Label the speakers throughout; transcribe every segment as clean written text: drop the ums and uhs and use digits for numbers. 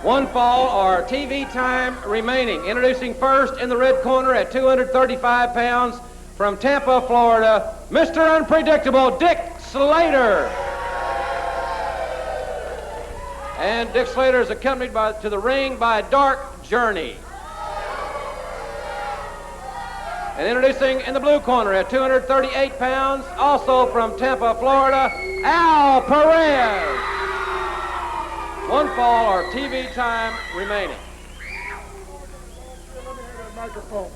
Speaker 1: One fall or TV time remaining. Introducing first in the red corner at 235 pounds from Tampa, Florida, Mr. Unpredictable, Dick Slater. And Dick Slater is accompanied to the ring by Dark Journey. And introducing in the blue corner at 238 pounds, also from Tampa, Florida, Al Perez. One fall or TV time remaining.
Speaker 2: Microphone.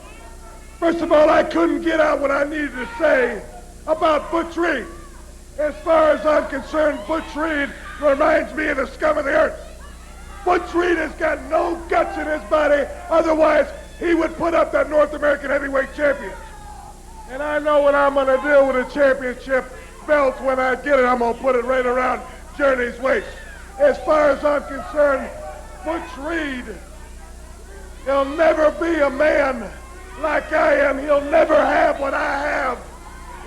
Speaker 2: First of all, I couldn't get out what I needed to say about Butch Reed. As far as I'm concerned, Butch Reed reminds me of the scum of the earth. Butch Reed has got no guts in his body, otherwise he would put up that North American heavyweight champion. And I know what I'm going to do with the championship belt when I get it. I'm going to put it right around Journey's waist. As far as I'm concerned, Butch Reed, he'll never be a man like I am. He'll never have what I have.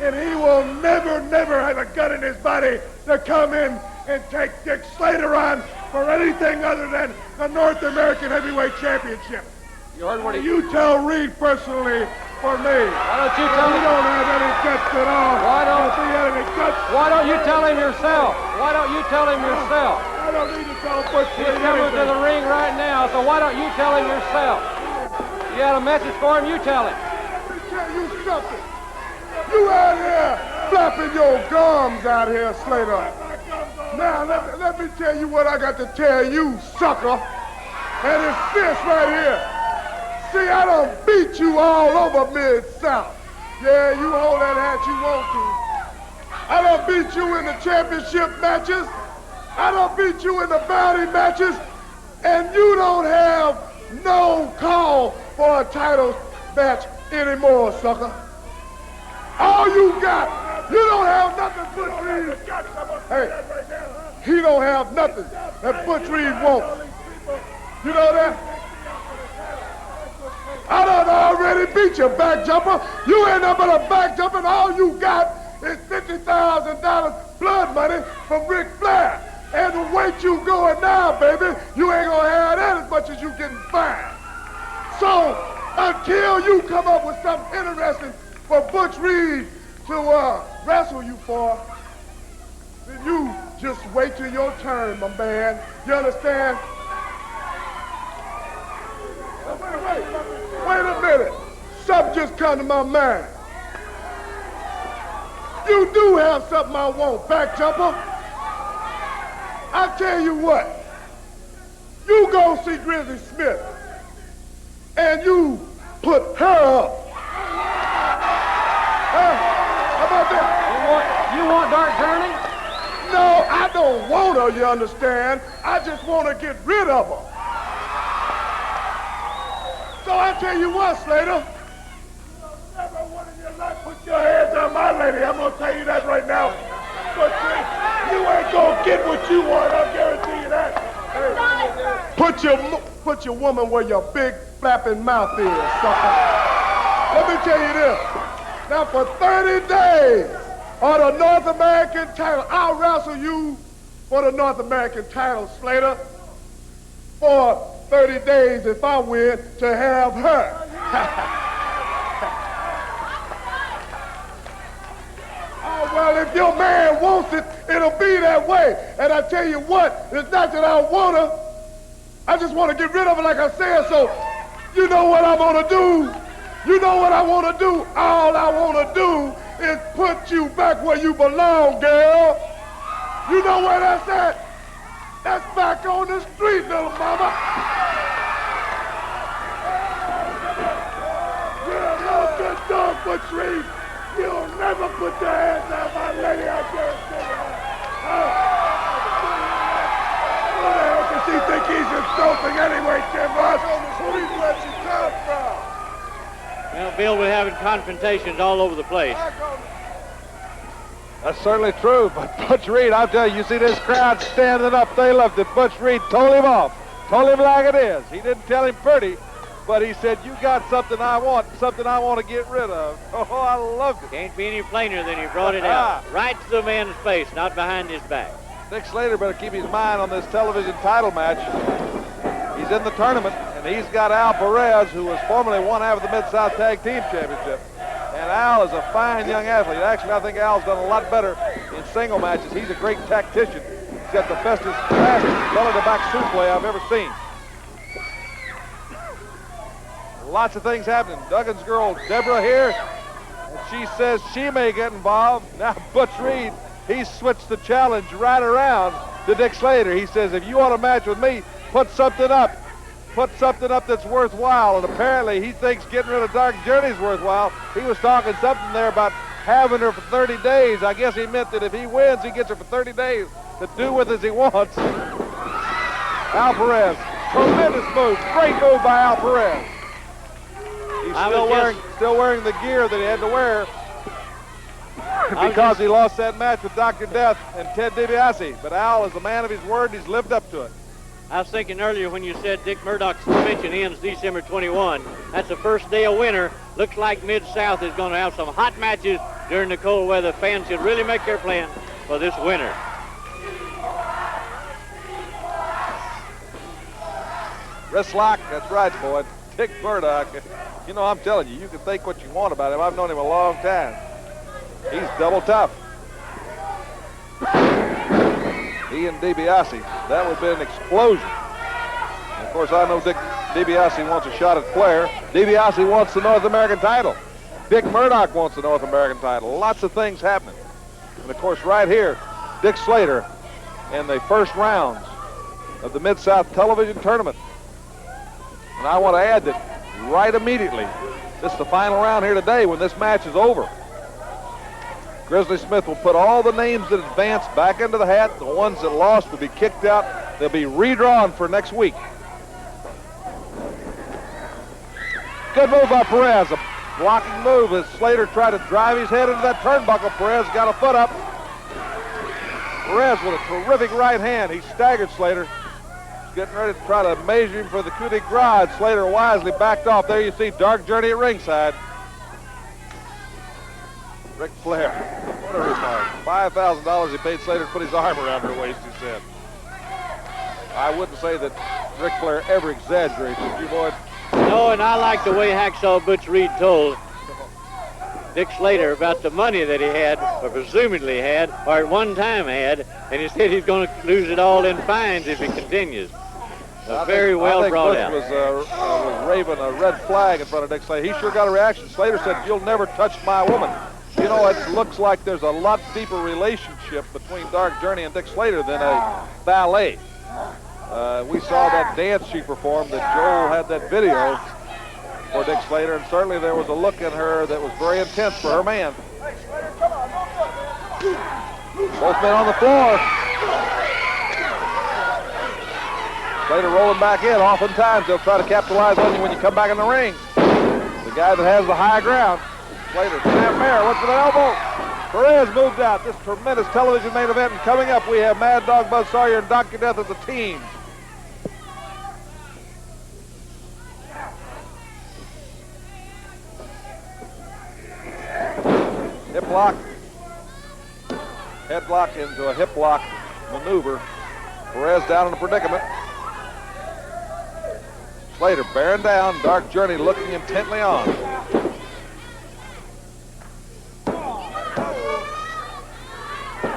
Speaker 2: And he will never have a gun in his body to come in and take Dick Slater on for anything other than the North American Heavyweight Championship.
Speaker 1: You heard what
Speaker 2: You tell Reed personally for me.
Speaker 1: Why don't you tell him?
Speaker 2: He don't have any guts at all.
Speaker 1: Why don't
Speaker 2: he have any guts?
Speaker 1: Why don't you tell him yourself? Why don't you tell him yourself?
Speaker 2: I don't need to tell Butch Reed
Speaker 1: He's coming to
Speaker 2: anything.
Speaker 1: the ring right now, so why don't you tell him yourself? You got a message for him, you tell him.
Speaker 2: Let me tell you something. You out here flapping your gums out here, Slater. Now, let me tell you what I got to tell you, sucker. And it's this right here. See, I done beat you all over Mid-South. Yeah, you hold that hat you want to. I done beat you in the championship matches. I done beat you in the bounty matches. And you don't have no call for a title match anymore, sucker. All you got, you don't have nothing Butch Reed. Hey, he don't have nothing that Butch Reed wants. You know that? I done already beat you, back jumper. You ain't nothing but a back jumper, and all you got is $50,000 blood money from Ric Flair. And the weight you going now, baby, you ain't gonna have that as much as you getting fined. So, until you come up with something interesting for Butch Reed to wrestle you for, then you just wait till your turn, my man. You understand? Wait a minute. Something just come to my mind. You do have something I want, back jumper. I tell you what. You go see Grizzly Smith and you put her up. How about that?
Speaker 1: You want Dark Journey?
Speaker 2: No, I don't want her, you understand? I just want to get rid of her. So I tell you what, Slater. Never one in your life put your hands on my lady. I'm going to tell you that right now. But you ain't going to get what you want, I'll guarantee you that. Hey, put your woman where your big flapping mouth is, sucker. Let me tell you this. Now for 30 days on the North American title, I'll wrestle you for the North American title, Slater. For 30 days if I win to have her. Oh, well, if your man wants it, it'll be that way. And I tell you what, it's not that I want her. I just want to get rid of her like I said, so you know what I'm going to do? You know what I want to do? All I want to do is put you back where you belong, girl. You know where that's at? That's back on the street, little mama. You're no good dog, Butch Reed. You'll never put your hands on my lady out there and say that. Who the hell does he think he's insulting anyway, Tim Ross? Who do you let you come from?
Speaker 3: Well, Bill, we're having confrontations all over the place.
Speaker 4: That's certainly true, but Butch Reed, I'll tell you, see this crowd standing up, they loved it. Butch Reed told him off, told him like it is. He didn't tell him pretty, but he said, you got something I want to get rid of. Oh, I loved it.
Speaker 3: Can't be any plainer than he brought it out. Right to the man's face, not behind his back.
Speaker 4: Dick Slater better keep his mind on this television title match. He's in the tournament, and he's got Al Perez, who was formerly one half of the Mid-South Tag Team Championship. And Al is a fine young athlete. Actually, I think Al's done a lot better in single matches. He's a great tactician. He's got the fastest belly-to-back souffle I've ever seen. Lots of things happening. Duggan's girl, Deborah, here, and she says she may get involved. Now, Butch Reed, he switched the challenge right around to Dick Slater. He says, if you want a match with me, put something up. Put something up that's worthwhile. And apparently he thinks getting rid of Dark Journey's worthwhile. He was talking something there about having her for 30 days. I guess he meant that if he wins, he gets her for 30 days to do with as he wants. Al Perez, tremendous move. Great move by Al Perez. He's still wearing the gear that he had to wear because he lost that match with Dr. Death and Ted DiBiase. But Al is a man of his word. He's lived up to it.
Speaker 3: I was thinking earlier when you said Dick Murdoch's suspension ends December 21. That's the first day of winter. Looks like Mid-South is going to have some hot matches during the cold weather. Fans should really make their plans for this winter.
Speaker 4: Wrist lock, that's right, boy. Dick Murdoch. You know, I'm telling you, you can think what you want about him. I've known him a long time. He's double tough. He and DiBiase, that would have been an explosion. And of course, I know Dick DiBiase wants a shot at Flair. DiBiase wants the North American title. Dick Murdoch wants the North American title. Lots of things happening. And of course, right here, Dick Slater in the first rounds of the Mid-South Television Tournament. And I want to add that right immediately, this is the final round here today when this match is over. Grizzly Smith will put all the names that advanced back into the hat. The ones that lost will be kicked out. They'll be redrawn for next week. Good move by Perez. A blocking move as Slater tried to drive his head into that turnbuckle. Perez got a foot up. Perez with a terrific right hand. He staggered Slater. Getting ready to try to measure him for the coup de grace. Slater wisely backed off. There you see Dark Journey at ringside. Ric Flair, what a remark. $5,000 he paid Slater to put his arm around her waist, he said. I wouldn't say that Ric Flair ever exaggerates, would you, Boyd?
Speaker 3: No, and I like the way Hacksaw Butch Reed told Dick Slater about the money that he had, or presumably had, or at one time had, and he said he's going to lose it all in fines if he continues. Very well brought out.
Speaker 4: Butch was waving a red flag in front of Dick Slater. He sure got a reaction. Slater said, "You'll never touch my woman." You know, it looks like there's a lot deeper relationship between Dark Journey and Dick Slater than a ballet. We saw that dance she performed that Joel had that video for Dick Slater, and certainly there was a look in her that was very intense for her man. Both men on the floor. Slater rolling back in. Oftentimes they'll try to capitalize on you when you come back in the ring. The guy that has the high ground. Slater, snapmare, went for the elbow. Perez moved out. This tremendous television main event. And coming up, we have Mad Dog Buzz Sawyer and Dr. Death as a team. Hip lock. Head lock into a hip lock maneuver. Perez down in a predicament. Slater bearing down. Dark Journey looking intently on.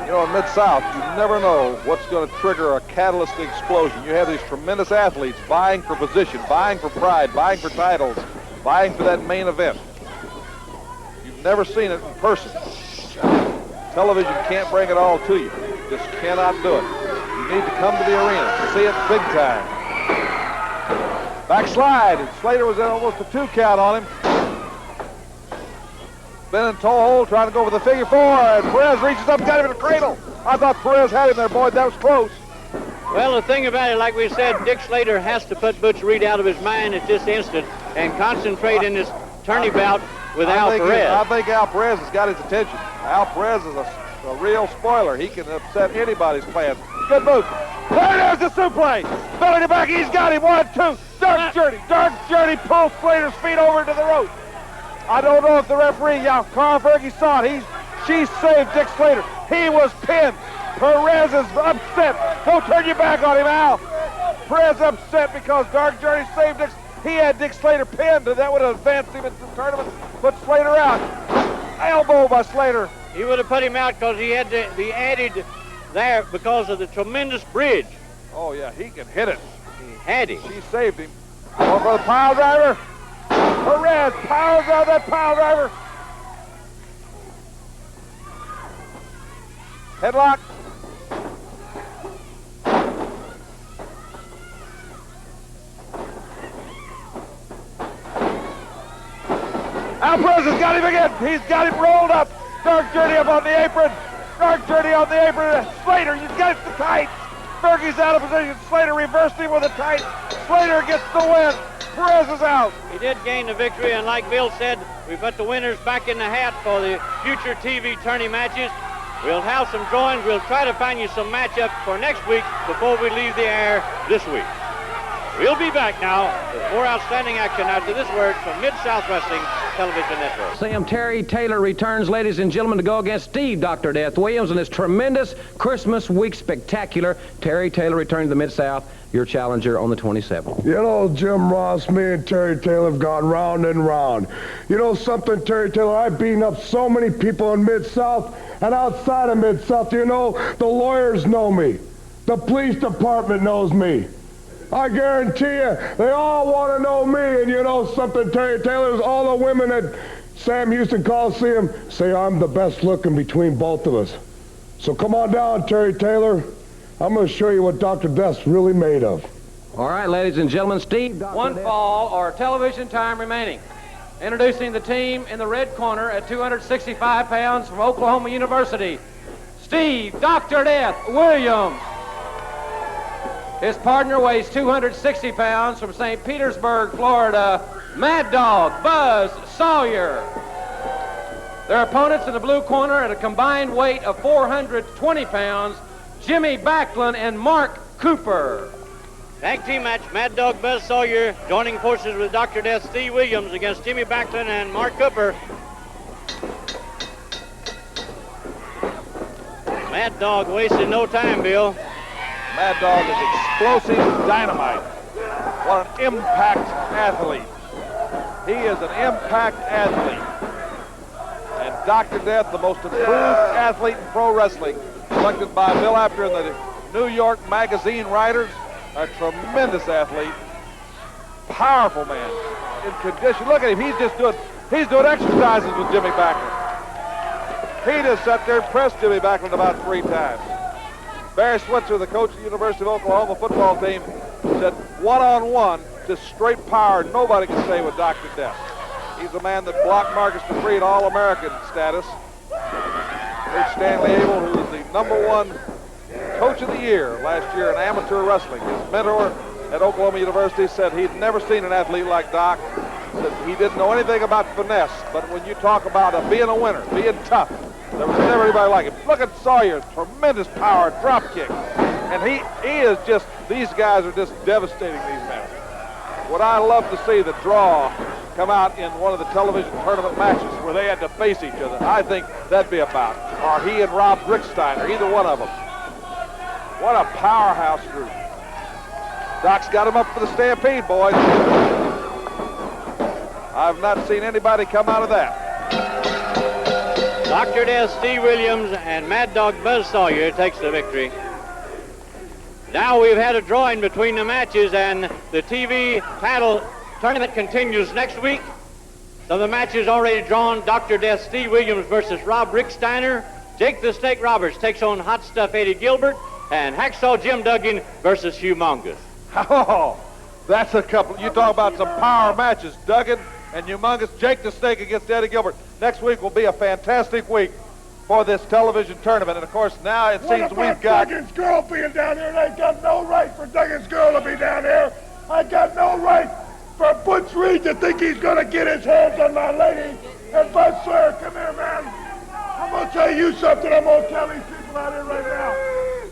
Speaker 4: You know, in Mid-South, you never know what's going to trigger a catalyst explosion. You have these tremendous athletes vying for position, vying for pride, vying for titles, vying for that main event. You've never seen it in person. Television can't bring it all to you. Just cannot do it. You need to come to the arena to see it big time. Backslide, and Slater was in almost a 2 count on him. Been in toe hold, trying to go for the figure 4, and Perez reaches up, got him in the cradle. I thought Perez had him there, Boyd. That was close.
Speaker 3: Well, the thing about it, like we said, Dick Slater has to put Butch Reed out of his mind at this instant and concentrate in this tourney bout with Al Perez.
Speaker 4: I think Al Perez has got his attention. Al Perez is a real spoiler. He can upset anybody's plans. Good move. There's the suplex. Belly to back. He's got him. 1, 2. Dark Journey pulls Slater's feet over to the rope. I don't know if the referee, Carl Fergie saw it. She saved Dick Slater. He was pinned. Perez is upset. Don't turn your back on him, Al. Perez upset because Dark Journey saved Dick. He had Dick Slater pinned, and that would have advanced him into the tournament. Put Slater out. Elbow by Slater.
Speaker 3: He would have put him out because he had to be added there because of the tremendous bridge.
Speaker 4: Oh, yeah, he can hit it.
Speaker 3: He had him.
Speaker 4: She saved him. Going for the pile driver. Perez piles out that pile driver. Headlock. Now Perez has got him again. He's got him rolled up. Dark Journey up on the apron. Dark Journey on the apron. Slater, he's got the tights. Fergie's out of position. Slater reversed him with a tight. Slater gets the win. Perez is out.
Speaker 3: He did gain the victory, and like Bill said, we put the winners back in the hat for the future TV tourney matches. We'll have some drawings. We'll try to find you some matchups for next week before we leave the air this week. We'll be back now with more outstanding action after this word from Mid-South Wrestling Television Network.
Speaker 1: Sam Terry Taylor returns, ladies and gentlemen, to go against Steve Dr. Death Williams in this tremendous Christmas week spectacular. Terry Taylor returning to the Mid-South, your challenger on the 27th.
Speaker 2: You know, Jim Ross, me and Terry Taylor have gone round and round. You know something, Terry Taylor? I've beaten up so many people in Mid-South and outside of Mid-South. You know, the lawyers know me. The police department knows me. I guarantee you, they all want to know me. And you know something, Terry Taylor, all the women at Sam Houston Coliseum say I'm the best looking between both of us. So come on down, Terry Taylor. I'm going to show you what Dr. Death's really made of.
Speaker 1: All right, ladies and gentlemen, Steve Dr. One Death. Fall or television time remaining. Introducing the team in the red corner at 265 pounds from Oklahoma University, Steve Dr. Death Williams. His partner weighs 260 pounds from St. Petersburg, Florida, Mad Dog Buzz Sawyer. Their opponents in the blue corner at a combined weight of 420 pounds, Jimmy Backlund and Mark Cooper.
Speaker 3: Tag team match, Mad Dog Buzz Sawyer joining forces with Dr. Death Steve Williams against Jimmy Backlund and Mark Cooper. Mad Dog wasting no time, Bill.
Speaker 4: Mad Dog is explosive dynamite. What an impact athlete. He is an impact athlete. And Dr. Death, the most improved athlete in pro wrestling, selected by Bill Apter and the New York Magazine writers, a tremendous athlete. Powerful man. In condition. Look at him. He's doing exercises with Jimmy Backlund. He just sat there and pressed Jimmy Backlund about 3 times. Barry Switzer, the coach of the University of Oklahoma football team, said one-on-one, just straight power, nobody can stay with Dr. Death. He's the man that blocked Marcus Dupree at All-American status. Coach Stanley Abel, who was the #1 coach of the year last year in amateur wrestling. His mentor at Oklahoma University said he'd never seen an athlete like Doc. Said he didn't know anything about finesse, but when you talk about being a winner, being tough, there was never anybody like him. Look at Sawyer, tremendous power, drop kick. And he is just, these guys are just devastating these men. Would I love to see the draw come out in one of the television tournament matches where they had to face each other. I think that'd be about. Or he and Rob Bricksteiner, either one of them. What a powerhouse group. Doc's got him up for the Stampede, boys. I've not seen anybody come out of that.
Speaker 3: Dr. Death Steve Williams and Mad Dog Buzz Sawyer takes the victory. Now we've had a drawing between the matches, and the TV title tournament continues next week. So the matches already drawn: Dr. Death Steve Williams versus Rob Bricksteiner. Jake the Snake Roberts takes on Hot Stuff Eddie Gilbert, and Hacksaw Jim Duggan versus Humongous.
Speaker 4: Oh, that's a couple. You talk about some power matches. Duggan and Humongous. Jake the Snake against Eddie Gilbert. Next week will be a fantastic week for this television tournament. And, of course, now it seems we've got...
Speaker 2: Duggan's girl being down here, and I got no right for Duggan's girl to be down here. I got no right for Butch Reed to think he's going to get his hands on my lady. And Bud Sawyer, come here, man. I'm going to tell you something. I'm going to tell these people out here right now.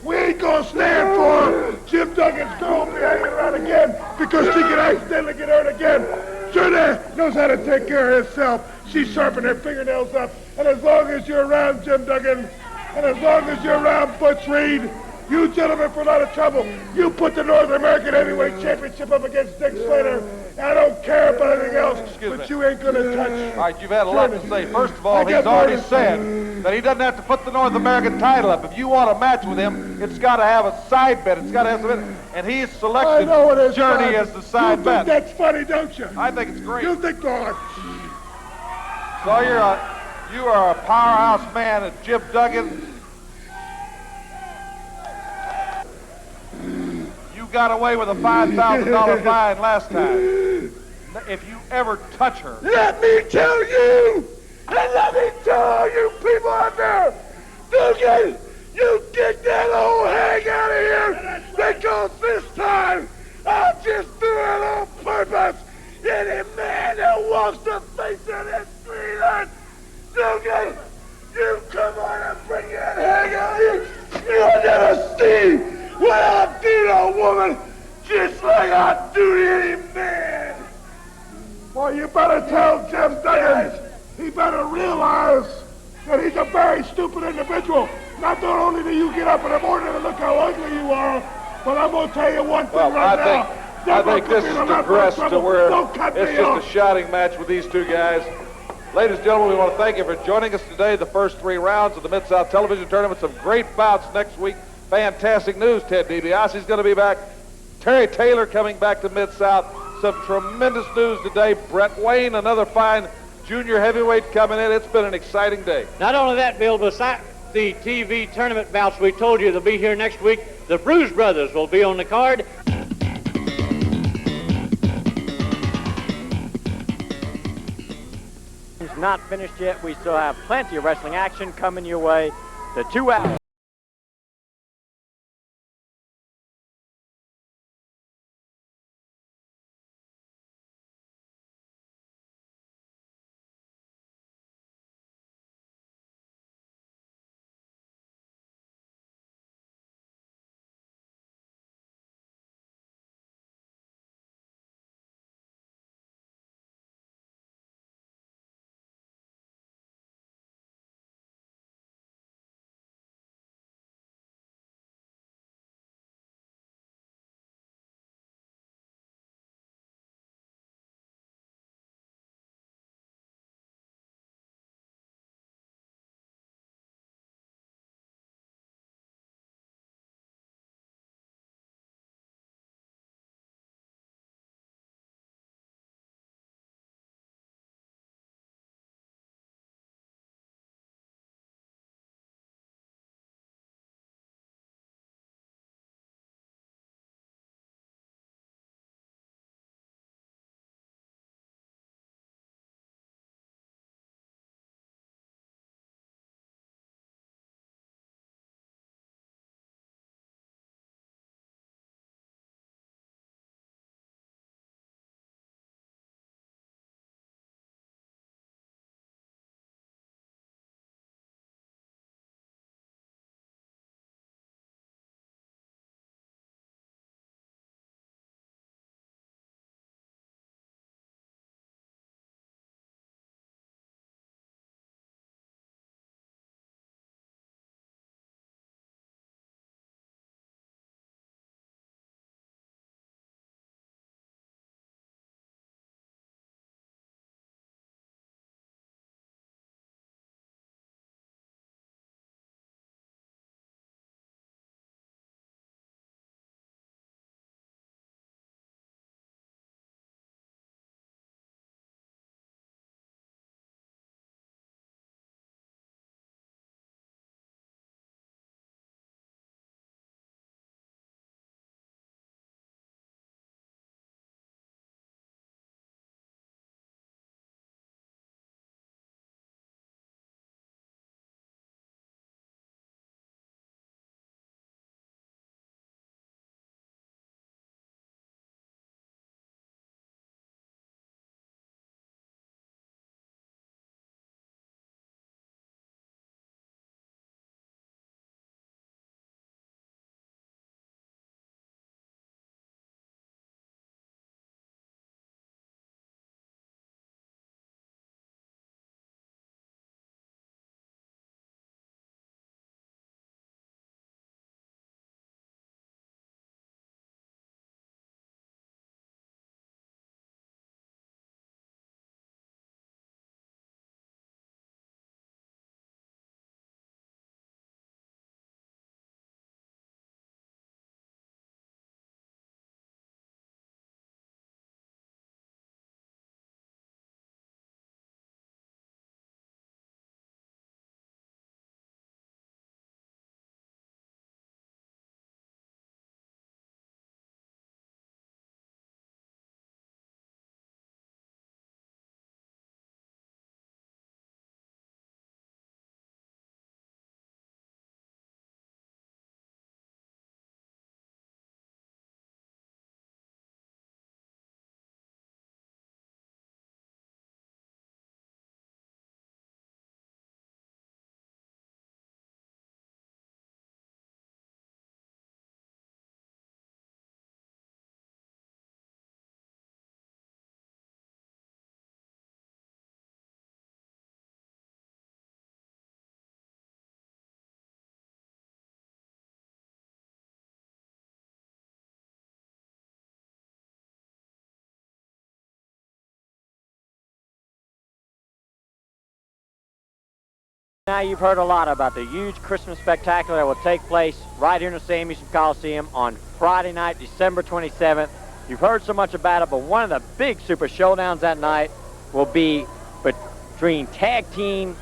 Speaker 2: We ain't going to stand for Jim Duggan's girl be hanging around again because she could accidentally get hurt again. Sure knows how to take care of herself. She's sharpening her fingernails up. And as long as you're around Jim Duggan, and as long as you're around Butch Reed, You gentlemen for a lot of trouble. You put the North American Heavyweight Championship up against Dick Slater. I don't care about anything else, but you ain't gonna touch.
Speaker 4: All right, you've had a lot to say. First of all, he's already said that he doesn't have to put the North American title up. If you want a match with him, it's got to have a side bet. It's got to have something. And he's selected Journey as the side bet.
Speaker 2: You think that's funny, don't you?
Speaker 4: I think it's great.
Speaker 2: You think, Lord.
Speaker 4: Sawyer, you are a powerhouse man, and Jim Duggan. You got away with a $5,000 fine last time. If you ever touch her.
Speaker 2: Let me tell you, and let me tell all you people out there, Duggan, you get that old hang out of here, because this time I'll just do it on purpose. Any man that wants to face of this sweetheart, Duggan, you come on and bring that hang out here. You'll never see what I do to a woman just like I do to any man. Well, you better tell Jim Duggan, he better realize that he's a very stupid individual. Not only do you get up in the morning and look how ugly you are, but I'm going to tell you one thing now.
Speaker 4: I think this is digressed to where it's just a shouting match with these two guys. Ladies and gentlemen, we want to thank you for joining us today. The first 3 rounds of the Mid-South Television Tournament. Some great bouts next week. Fantastic news, Ted DiBiase's going to be back. Terry Taylor coming back to Mid-South. Some tremendous news today. Brett Wayne, another fine junior heavyweight coming in. It's been an exciting day.
Speaker 3: Not only that, Bill, besides the TV tournament bouts we told you they'll be here next week, the Bruise Brothers will be on the card.
Speaker 5: It's not finished yet. We still have plenty of wrestling action coming your way. The 2 hours. Now you've heard a lot about the huge Christmas spectacular that will take place right here in the Sam Houston Coliseum on Friday night, December 27th. You've heard so much about it, but one of the big super showdowns that night will be between tag teams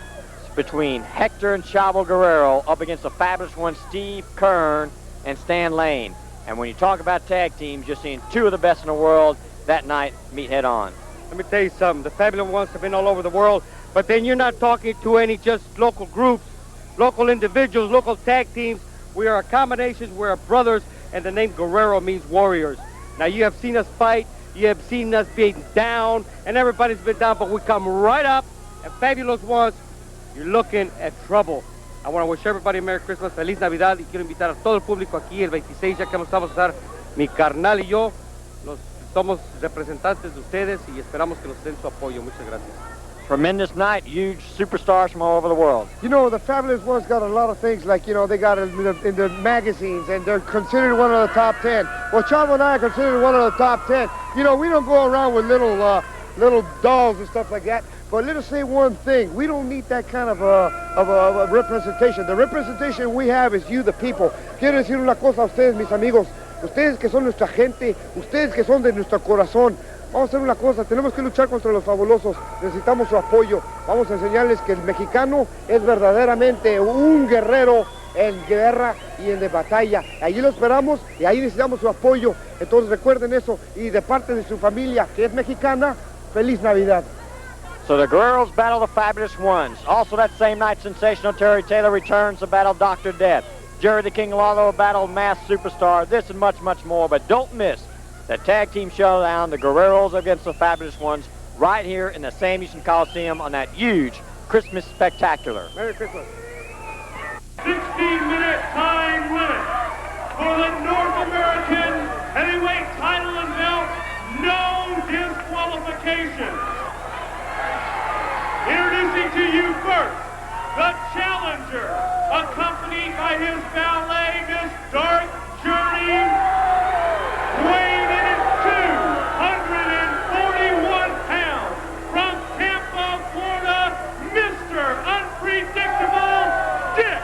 Speaker 5: between Hector and Chavo Guerrero up against the fabulous ones Steve Kern and Stan Lane. And when you talk about tag teams, you're seeing two of the best in the world that night meet head on.
Speaker 6: Let me tell you something. The fabulous ones have been all over the world, but then you're not talking to any just local groups, local individuals, local tag teams. We are a combination. We're brothers, and the name Guerrero means warriors. Now, you have seen us fight. You have seen us being down, and everybody's been down, but we come right up, and fabulous ones, you're looking at trouble. I want to wish everybody a Merry Christmas, Feliz Navidad, y quiero invitar a todo el público aquí el 26, ya que nos vamos a estar, mi carnal y yo, somos representantes de ustedes y esperamos que nos den su apoyo. Muchas gracias.
Speaker 5: Tremendous night, huge superstars from all over the world.
Speaker 2: You know, the Fabulous Ones got a lot of things, like, you know, they got in the magazines, and they're considered one of the top 10. Well, Chavo and I are considered one of the top 10. You know, we don't go around with little dolls and stuff like that. But let us say one thing. We don't need that kind of a representation. The representation we have is you, the people. Quiero decir una cosa a ustedes, mis amigos. Ustedes que son nuestra gente, ustedes que son de nuestro corazón. Vamos a hacer una cosa, tenemos que luchar contra los fabulosos, necesitamos su apoyo. Vamos a enseñarles que el mexicano es verdaderamente un guerrero en guerra y en batalla. Allí lo esperamos y ahí necesitamos su apoyo. Entonces recuerden eso, y de parte de su familia, que es mexicana, Feliz Navidad.
Speaker 5: So the Guerreros battle the Fabulous Ones. Also that same night, sensational Terry Taylor returns to battle Dr. Death. Jerry the King Lawler will battle Masked Superstar. This and much, much more. But don't miss the tag team showdown, the Guerreros against the Fabulous Ones, right here in the Sam Houston Coliseum on that huge Christmas spectacular.
Speaker 2: Merry Christmas.
Speaker 7: 16-minute time limit for the North American heavyweight title and belt. No disqualification. Introducing to you first, the challenger, accompanied by his valet, Miss Dark Journey, weighing in at 241 pounds, from Tampa, Florida, Mr. Unpredictable, Dick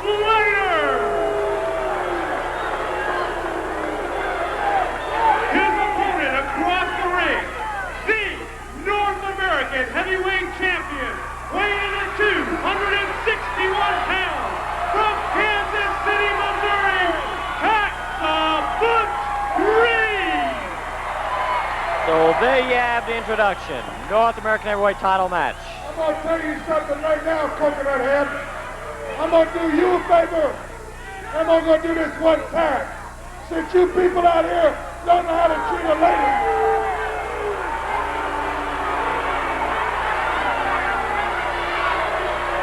Speaker 7: Slater. His opponent across the ring, the North American heavyweight champion, weighing in at 261 pounds, from Kansas City, Missouri, Butch Reed.
Speaker 5: So there you have the introduction. North American heavyweight title match.
Speaker 2: I'm going to tell you something right now, Coconut Head. I'm going to do you a favor. I'm going to do this one time. Since you people out here don't know how to treat a lady.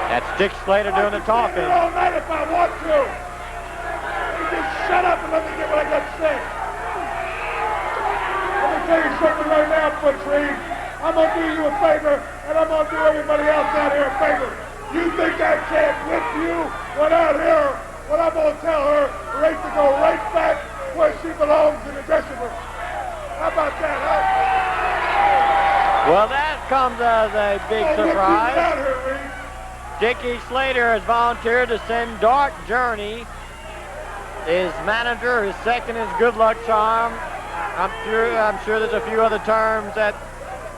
Speaker 5: That's Dick Slater doing the talking.
Speaker 2: I can stay here all night if I want to. You just shut up and let me get what I got to say. Let me tell you something right now, Butch Reed. I'm going to do you a favor, and I'm going to do everybody else out here a favor. You think I can't whip you when out here? Well, I'm going to tell her right to go right back where she belongs, in the dressing room. How about that, huh?
Speaker 5: Well, that comes as a big surprise.
Speaker 2: Out here, Reed.
Speaker 5: Dickie Slater has volunteered to send Dark Journey, his manager, his second, his good luck charm. I'm sure there's a few other terms that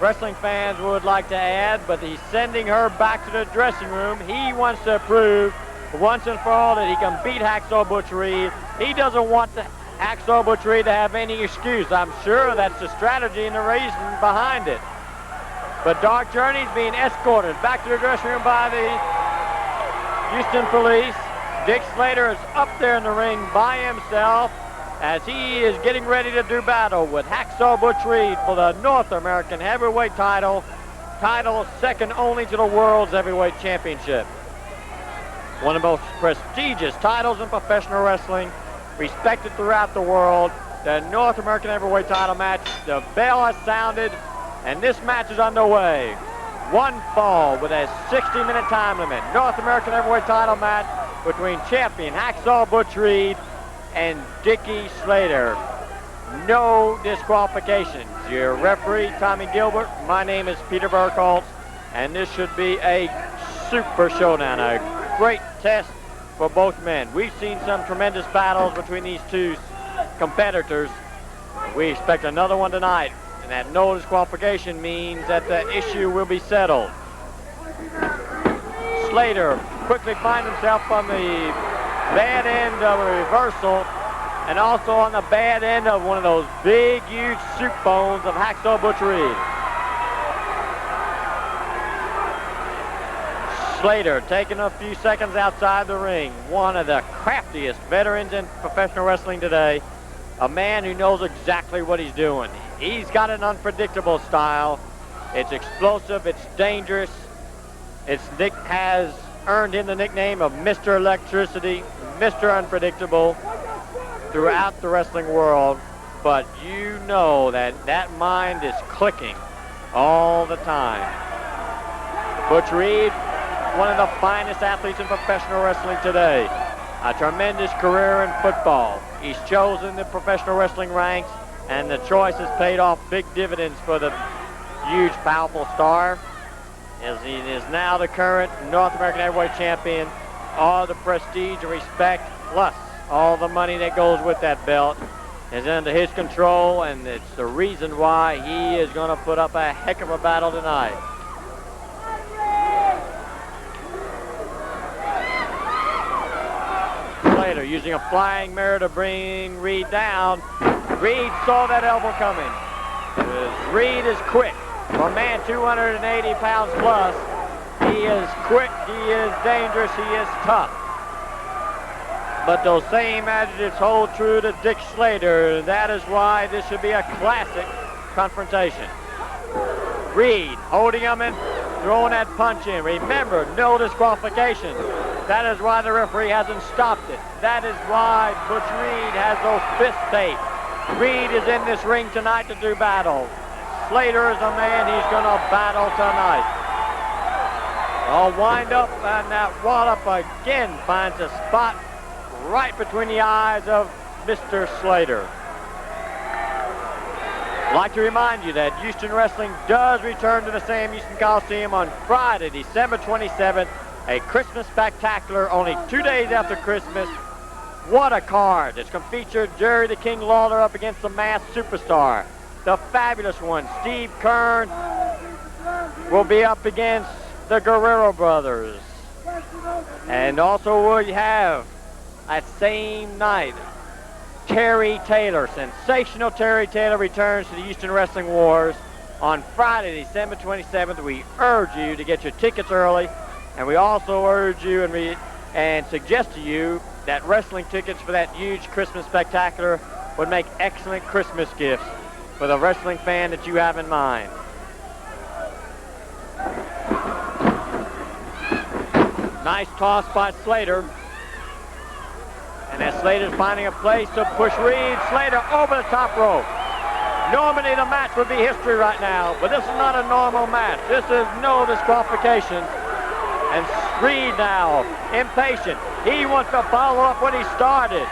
Speaker 5: wrestling fans would like to add, but he's sending her back to the dressing room. He wants to prove once and for all that he can beat Hacksaw Butch Reed. He doesn't want Hacksaw Butch Reed to have any excuse. I'm sure that's the strategy and the reason behind it. But Dark Journey's being escorted back to the dressing room by the Houston police. Dick Slater is up there in the ring by himself as he is getting ready to do battle with Hacksaw Butch Reed for the North American heavyweight title second only to the World's Heavyweight Championship. One of the most prestigious titles in professional wrestling, respected throughout the world. The North American heavyweight title match, the bell has sounded, and this match is underway. One fall with a 60-minute time limit. North American heavyweight title match between champion Hacksaw Butch Reed and Dickie Slater. No disqualifications. Your referee, Tommy Gilbert. My name is Peter Burkholz, and this should be a super showdown, a great test for both men. We've seen some tremendous battles between these two competitors. We expect another one tonight, and that no disqualification means that the issue will be settled. Slater quickly finds himself on the bad end of a reversal and also on the bad end of one of those big, huge soup bones of Hacksaw Butch Reed. Slater taking a few seconds outside the ring. One of the craftiest veterans in professional wrestling today. A man who knows exactly what he's doing. He's got an unpredictable style. It's explosive, it's dangerous. Nick has earned him the nickname of Mr. Electricity, Mr. Unpredictable throughout the wrestling world. But you know that mind is clicking all the time. Butch Reed, one of the finest athletes in professional wrestling today. A tremendous career in football. He's chosen the professional wrestling ranks, and the choice has paid off big dividends for the huge, powerful star. As he is now the current North American Heavyweight Champion. All the prestige and respect, plus all the money that goes with that belt, is under his control, and it's the reason why he is going to put up a heck of a battle tonight. Slater using a flying mirror to bring Reed down. Reed saw that elbow coming. Reed is quick. For a man 280 pounds plus, he is quick, he is dangerous, he is tough. But those same adjectives hold true to Dick Slater. That is why this should be a classic confrontation. Reed holding him and throwing that punch in. Remember, no disqualification. That is why the referee hasn't stopped it. That is why Butch Reed has those fist tape. Reed is in this ring tonight to do battle. Slater is a man he's going to battle tonight. I'll wind up, and that wallop again finds a spot right between the eyes of Mr. Slater. I'd like to remind you that Houston Wrestling does return to the Sam Houston Coliseum on Friday, December 27th, a Christmas spectacular only 2 days after Christmas. What a card. It's going to feature Jerry the King Lawler up against the Masked Superstar. The fabulous one, Steve Kern, will be up against the Guerrero brothers. And also we have, that same night, Terry Taylor. Sensational Terry Taylor returns to the Houston Wrestling Wars on Friday, December 27th. We urge you to get your tickets early, and we also urge you and suggest to you that wrestling tickets for that huge Christmas spectacular would make excellent Christmas gifts for the wrestling fan that you have in mind. Nice toss by Slater. And as Slater's finding a place to push Reed, Slater over the top rope. Normally the match would be history right now, but this is not a normal match. This is no disqualification. And Reed now, impatient. He wants to follow up what he started.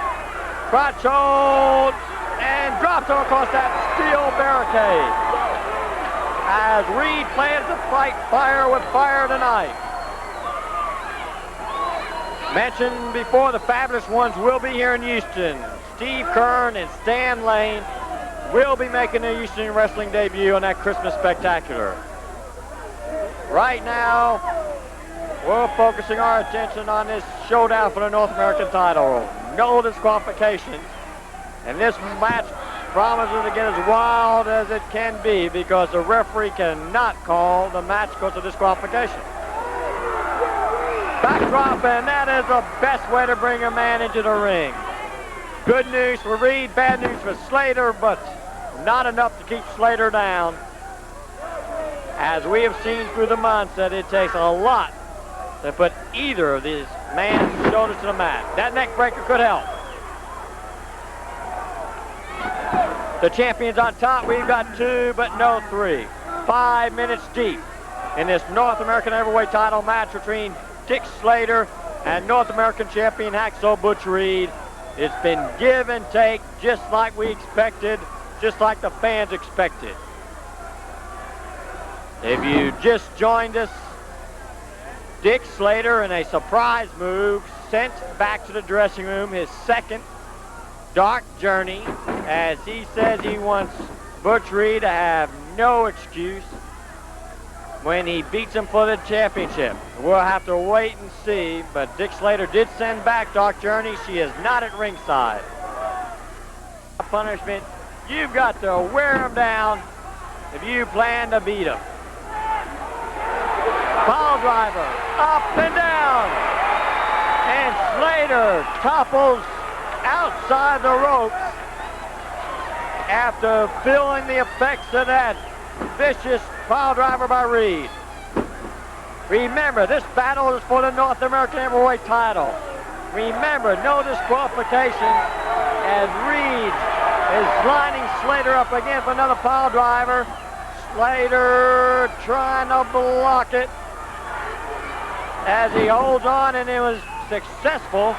Speaker 5: Crotch hold, and drops him across that steel barricade. As Reed plans to fight fire with fire tonight. Mentioned before, the fabulous ones will be here in Houston. Steve Kern and Stan Lane will be making their Houston wrestling debut on that Christmas spectacular. Right now, we're focusing our attention on this showdown for the North American title. No disqualifications. And this match promises to get as wild as it can be because the referee cannot call the match because of disqualification. Backdrop, and that is the best way to bring a man into the ring. Good news for Reed, bad news for Slater, but not enough to keep Slater down. As we have seen through the months that it takes a lot to put either of these man's shoulders to the mat. That neck breaker could help. The champion's on top. We've got 2, but no 3. 5 minutes deep in this North American Heavyweight title match between Dick Slater and North American champion Hacksaw Butch Reed. It's been give and take just like we expected, just like the fans expected. If you just joined us, Dick Slater, in a surprise move, sent back to the dressing room his second dark journey, as he says he wants Butch Reed to have no excuse when he beats him for the championship. We'll have to wait and see, but Dick Slater did send back Dark Journey. She is not at ringside. Punishment, you've got to wear him down if you plan to beat him. Pile driver, up and down. And Slater topples outside the ropes after feeling the effects of that vicious pile driver by Reed. Remember, this battle is for the North American Heavyweight title. Remember, no disqualification as Reed is lining Slater up again for another pile driver. Slater trying to block it as he holds on, and it was successful.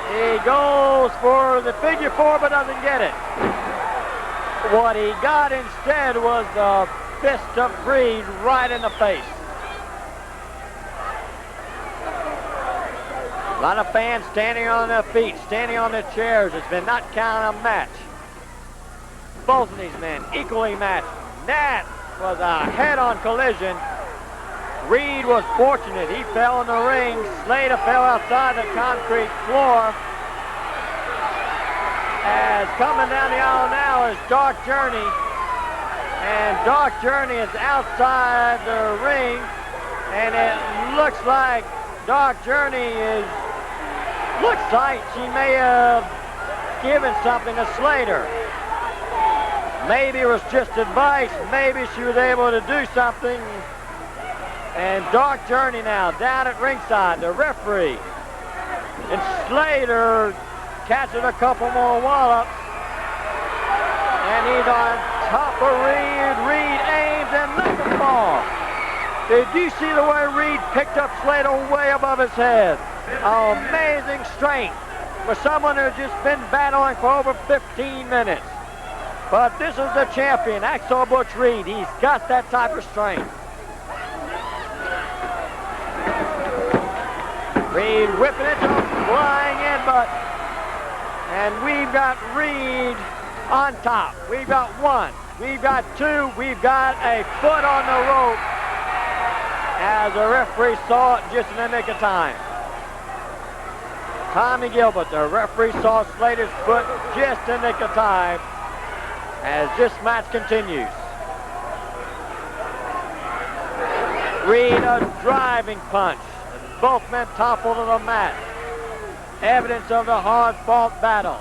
Speaker 5: He goes for the figure four but doesn't get it. What he got instead was the fist of Reed right in the face. A lot of fans standing on their feet, standing on their chairs. It's been not counting a match. Both of these men equally matched. That was a head-on collision. Reed was fortunate. He fell in the ring. Slater fell outside the concrete floor. As coming down the aisle now is Dark Journey. And Dark Journey is outside the ring. And it looks like Dark Journey looks like she may have given something to Slater. Maybe it was just advice. Maybe she was able to do something. And Dark Journey now down at ringside, the referee. And Slater catches a couple more wallops. And he's on top of Reed. Reed aims and lets him fall. Did you see the way Reed picked up Slater way above his head? Amazing strength for someone who's just been battling for over 15 minutes. But this is the champion, Hacksaw Butch Reed. He's got that type of strength. Reed whipping it to a flying in, but and we've got Reed on top. We've got one. We've got two. We've got a foot on the rope as the referee saw it just in the nick of time. Tommy Gilbert, the referee, saw Slater's foot just in the nick of time as this match continues. Reed, a driving punch. Both men toppled to the mat. Evidence of the hard-fought battle.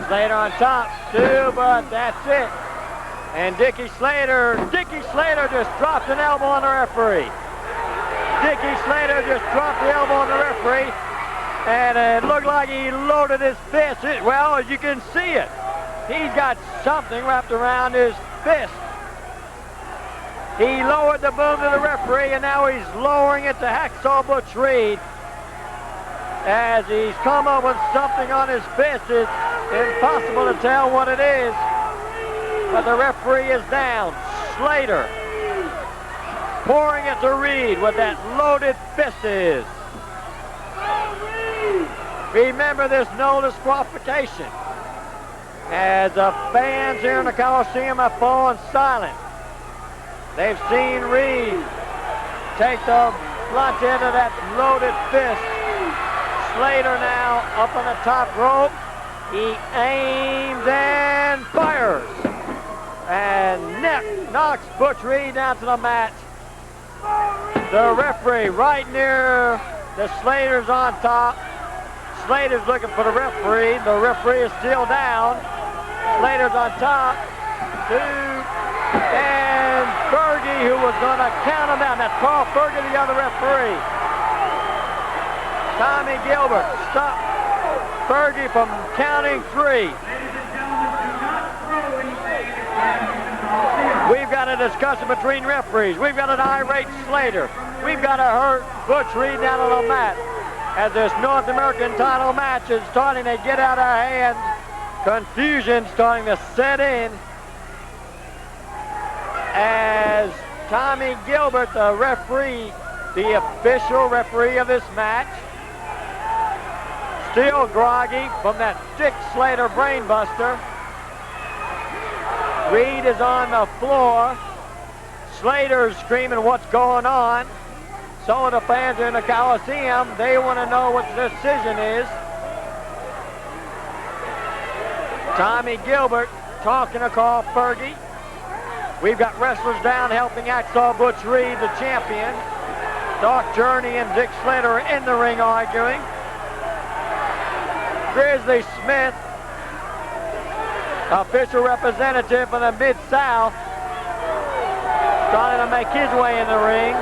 Speaker 5: Slater on top, too, but that's it. And Dickie Slater just dropped an elbow on the referee. Dickie Slater just dropped the elbow on the referee, and it looked like he loaded his fist. Well, as you can see it, he's got something wrapped around his fist. He lowered the boom to the referee, and now he's lowering it to Hacksaw Butch Reed. As he's come up with something on his fist, it's impossible to tell what it is. But the referee is down. Slater pouring it to Reed what that loaded fist is. Remember, there's no disqualification, as the fans here in the Coliseum have fallen silent. They've seen Reed take the blunt end of that loaded fist. Slater now up on the top rope. He aims and fires. And knocks Butch Reed down to the mat. The referee right near the Slater's on top. Slater's looking for the referee. The referee is still down. Slater's on top. And Fergie, who was going to count him down. That's Carl Fergie, the other referee. Tommy Gilbert stopped Fergie from counting three. We've got a discussion between referees. We've got an irate Slater. We've got to hurt Butch Reed down on the mat. As this North American title match is starting to get out of hand, confusion starting to set in. As Tommy Gilbert, the referee, the official referee of this match. Still groggy from that Dick Slater brainbuster. Reed is on the floor. Slater's screaming what's going on. Some of the fans in the Coliseum, they want to know what the decision is. Tommy Gilbert talking to Carl Fergie. We've got wrestlers down helping Hacksaw Butch Reed, the champion. Dark Journey and Dick Slater are in the ring arguing. Grizzly Smith, official representative of the Mid-South, trying to make his way in the ring.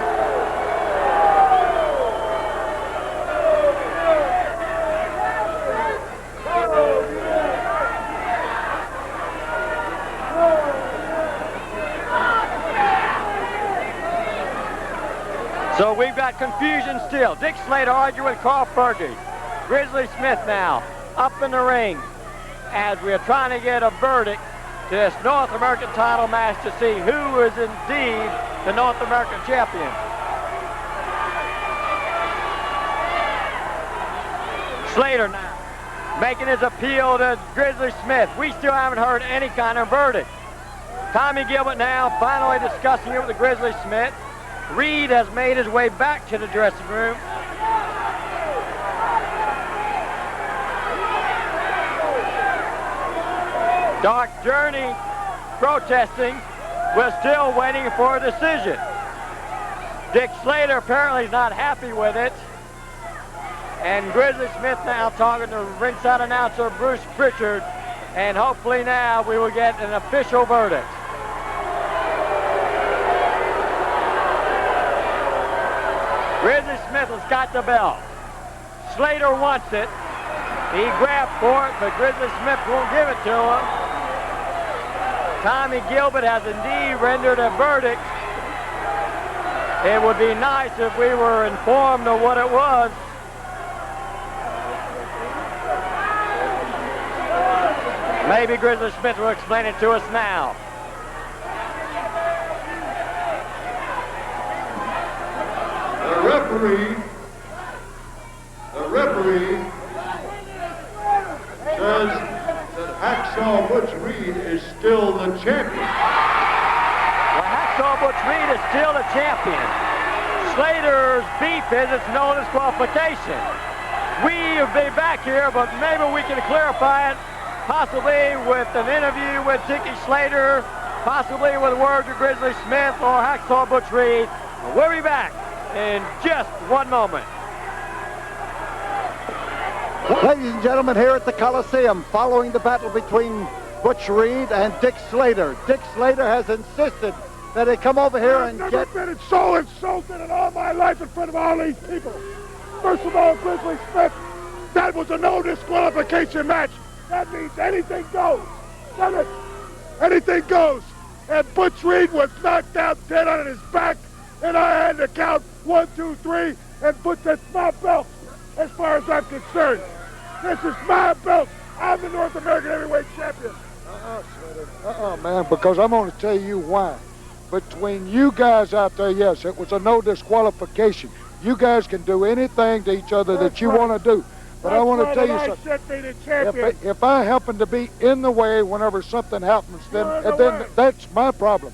Speaker 5: So we've got confusion still. Dick Slater arguing with Carl Fergie. Grizzly Smith now up in the ring as we're trying to get a verdict to this North American title match to see who is indeed the North American champion. Slater now making his appeal to Grizzly Smith. We still haven't heard any kind of verdict. Tommy Gilbert now finally discussing it with the Grizzly Smith. Reed has made his way back to the dressing room. Dark Journey protesting. We're still waiting for a decision. Dick Slater apparently is not happy with it. And Grizzly Smith now talking to ringside announcer Bruce Pritchard. And hopefully now we will get an official verdict. Grizzly Smith has got the belt. Slater wants it. He grabbed for it, but Grizzly Smith won't give it to him. Tommy Gilbert has indeed rendered a verdict. It would be nice if we were informed of what it was. Maybe Grizzly Smith will explain it to us now.
Speaker 8: The referee says that Hacksaw Butch Reed is still the champion.
Speaker 5: Well, Hacksaw Butch Reed is still the champion. Slater's beef is it's no disqualification. We have been back here, but maybe we can clarify it, possibly with an interview with Dickie Slater, possibly with a word to Grizzly Smith or Hacksaw Butch Reed. We'll be back in just one moment.
Speaker 9: Ladies and gentlemen, here at the Coliseum, following the battle between Butch Reed and Dick Slater. Dick Slater has insisted that he come over here and
Speaker 2: I've
Speaker 9: get...
Speaker 2: never been so insulted in all my life in front of all these people. First of all, Grizzly Smith, that was a no disqualification match. That means anything goes. Doesn't it? Anything goes. And Butch Reed was knocked out dead on his back, and I had to count 1, 2, 3, and put that's my belt as far as I'm concerned. This is my belt. I'm the North American Heavyweight Champion.
Speaker 4: Slater. Man, because I'm going to tell you why. Between you guys out there, yes, it was a no disqualification. You guys can do anything to each other that you want to do. But I want to tell you something. If I happen to be in the way whenever something happens, then that's my problem.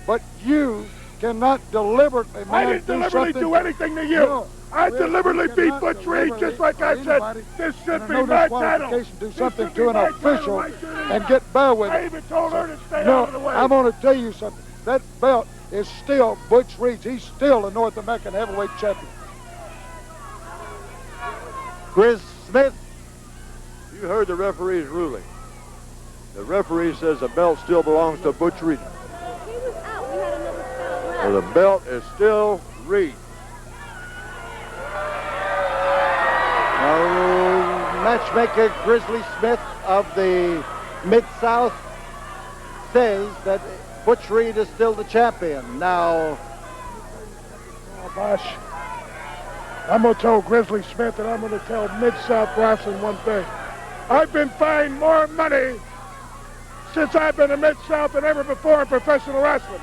Speaker 4: But you cannot deliberately, man,
Speaker 2: I didn't deliberately do anything to you. No, I deliberately beat Butch Reed, just like I said. This should be my title.
Speaker 4: Do something to an official and get by with it.
Speaker 2: I even told her to stay out of the way.
Speaker 4: I'm going to tell you something. That belt is still Butch Reed's. He's still the North American Heavyweight Champion.
Speaker 9: Grizz Smith.
Speaker 8: You heard the referee's ruling. The referee says the belt still belongs to Butch Reed. So the belt is still Reed.
Speaker 9: Matchmaker Grizzly Smith of the Mid-South says that Butch Reed is still the champion. Now,
Speaker 2: oh, Bosh, I'm going to tell Grizzly Smith and I'm going to tell Mid-South Wrestling one thing. I've been fined more money since I've been in Mid-South than ever before in professional wrestling.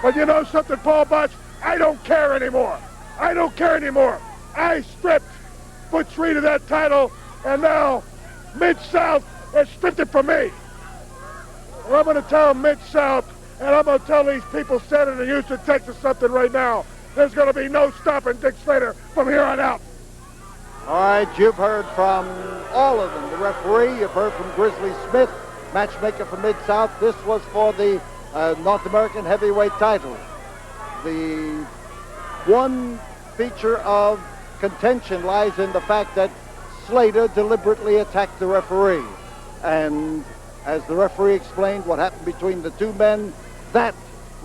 Speaker 2: But you know something, Paul Bosh? I don't care anymore. I don't care anymore. I stripped Butch Reed of that title, and now Mid-South has stripped it from me. Well, I'm going to tell Mid-South, and I'm going to tell these people standing in Houston, Texas something right now. There's going to be no stopping Dick Slater from here on out.
Speaker 9: All right, you've heard from all of them. The referee, you've heard from Grizzly Smith, matchmaker for Mid-South. This was for the North American heavyweight title. The one feature of contention lies in the fact that Slater deliberately attacked the referee. And as the referee explained what happened between the two men, that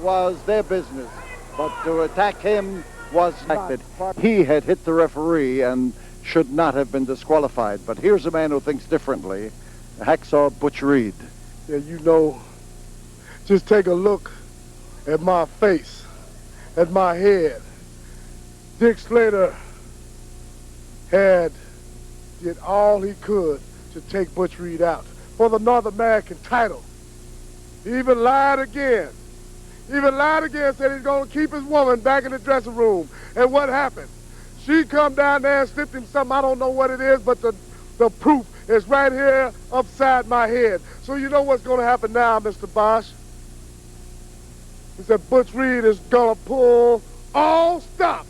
Speaker 9: was their business. But to attack him was not. He had hit the referee and should not have been disqualified. But here's a man who thinks differently, Hacksaw Butch Reed.
Speaker 2: Yeah, you know, just take a look at my face, at my head. Dick Slater did all he could to take Butch Reed out for the North American title. He even lied again. Said he's going to keep his woman back in the dressing room. And what happened? She come down there and slipped him something. I don't know what it is, but the proof is right here upside my head. So you know what's going to happen now, Mr. Bosch? He said Butch Reed is going to pull all stops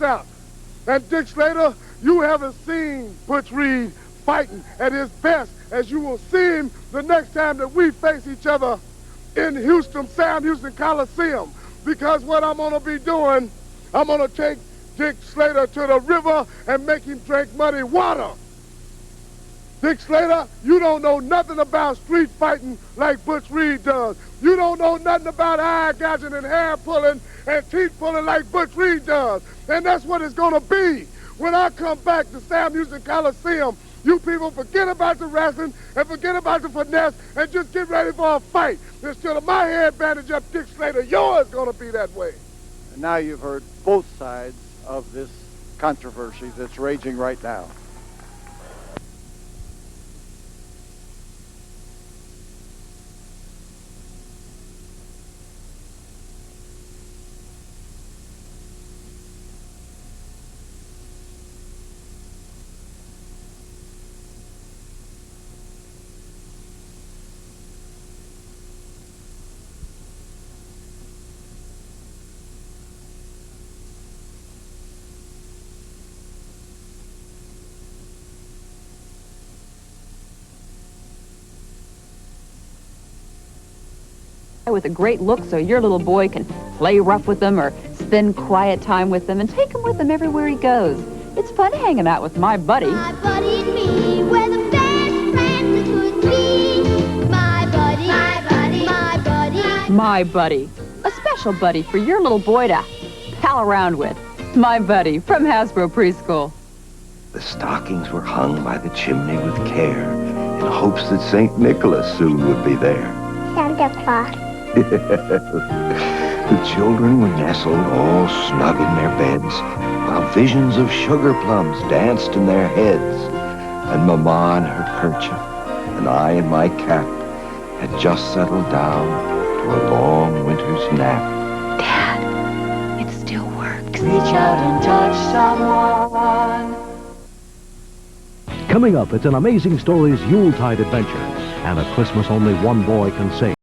Speaker 2: out. And Dick Slater, you haven't seen Butch Reed fighting at his best, as you will see him the next time that we face each other in Houston, Sam Houston Coliseum. Because what I'm going to be doing, I'm going to take Dick Slater to the river and make him drink muddy water. Dick Slater, you don't know nothing about street fighting like Butch Reed does. You don't know nothing about eye gouging and hair pulling and teeth pulling like Butch Reed does. And that's what it's going to be. When I come back to Sam Houston Coliseum, you people forget about the wrestling and forget about the finesse and just get ready for a fight. Instead of my head bandage up Dick Slater, yours going to be that way.
Speaker 9: And now you've heard both sides of this controversy that's raging right now.
Speaker 10: With a great look so your little boy can play rough with them or spend quiet time with them and take him with him everywhere he goes. It's fun hanging out with my buddy.
Speaker 11: My buddy and me, we're the best friends that could be. My buddy, my buddy, my buddy.
Speaker 10: My buddy. A special buddy for your little boy to pal around with. My buddy from Hasbro Preschool.
Speaker 12: The stockings were hung by the chimney with care in hopes that St. Nicholas soon would be there.
Speaker 11: Santa Claus.
Speaker 12: The children were nestled all snug in their beds, while visions of sugar plums danced in their heads. And Mama in her kerchief, and I in my cap, had just settled down to a long winter's nap.
Speaker 10: Dad, it still works.
Speaker 13: Reach out and touch someone.
Speaker 14: Coming up, it's an Amazing Stories Yuletide adventure and a Christmas only one boy can sing.